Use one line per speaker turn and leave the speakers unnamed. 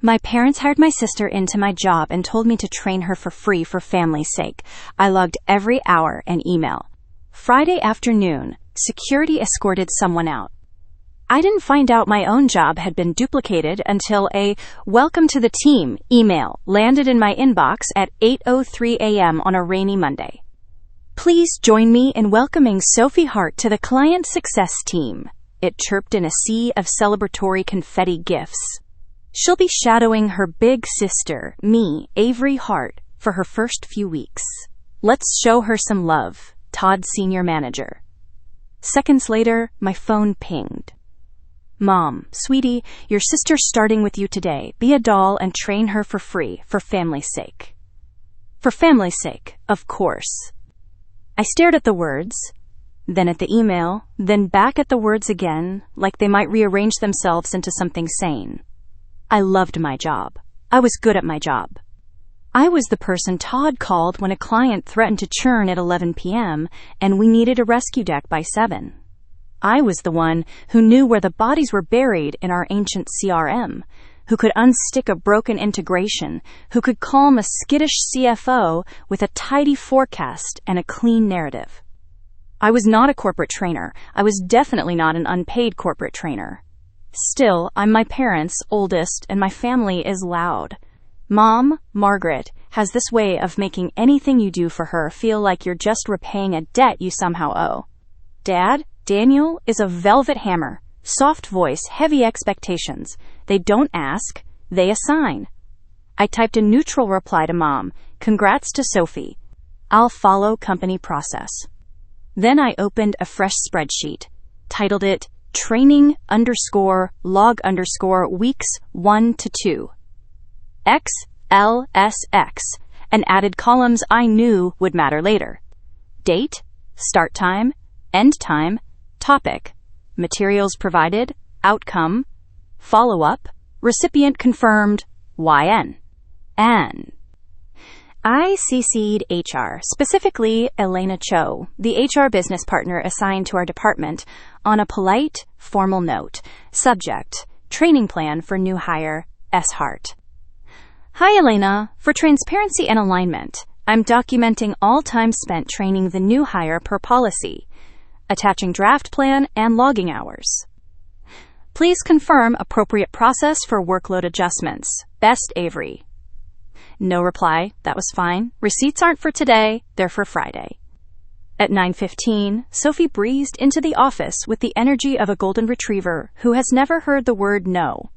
My parents hired my sister into my job and told me to train her for free for family's sake. I logged every hour and email. Friday afternoon, security escorted someone out. I didn't find out my own job had been duplicated until a "Welcome to the team" email landed in my inbox at 8:03 a.m. on a rainy Monday. Please join me in welcoming Sophie Hart to the client success team. It chirped in a sea of celebratory confetti gifts. She'll be shadowing her big sister, me, Avery Hart, for her first few weeks. Let's show her some love. Todd, senior manager. Seconds later, my phone pinged. Mom, sweetie, your sister's starting with you today. Be a doll and train her for free, for family's sake. For family's sake, of course. I stared at the words, then at the email, then back at the words again, like they might rearrange themselves into something sane. I loved my job. I was good at my job. I was the person Todd called when a client threatened to churn at 11 p.m. and we needed a rescue deck by 7. I was the one who knew where the bodies were buried in our ancient CRM, who could unstick a broken integration, who could calm a skittish CFO with a tidy forecast and a clean narrative. I was not a corporate trainer. I was definitely not an unpaid corporate trainer. Still, I'm my parents' oldest, and my family is loud. Mom, Margaret, has this way of making anything you do for her feel like you're just repaying a debt you somehow owe. Dad, Daniel, is a velvet hammer. Soft voice, heavy expectations. They don't ask, they assign. I typed a neutral reply to Mom. Congrats to Sophie. I'll follow company process. Then I opened a fresh spreadsheet, titled it training_log_weeks 1 to 2. XLSX, and added columns I knew would matter later. Date, start time, end time, topic, materials provided, outcome, follow-up, recipient confirmed, YN. And I CC'd HR, specifically Elena Cho, the HR business partner assigned to our department, on a polite, formal note. Subject, training plan for new hire, S. Hart. Hi, Elena. For transparency and alignment, I'm documenting all time spent training the new hire per policy, attaching draft plan and logging hours. Please confirm appropriate process for workload adjustments. Best, Avery. No reply. That was fine. Receipts aren't for today. They're for Friday. At 9:15, Sophie breezed into the office with the energy of a golden retriever who has never heard the word no.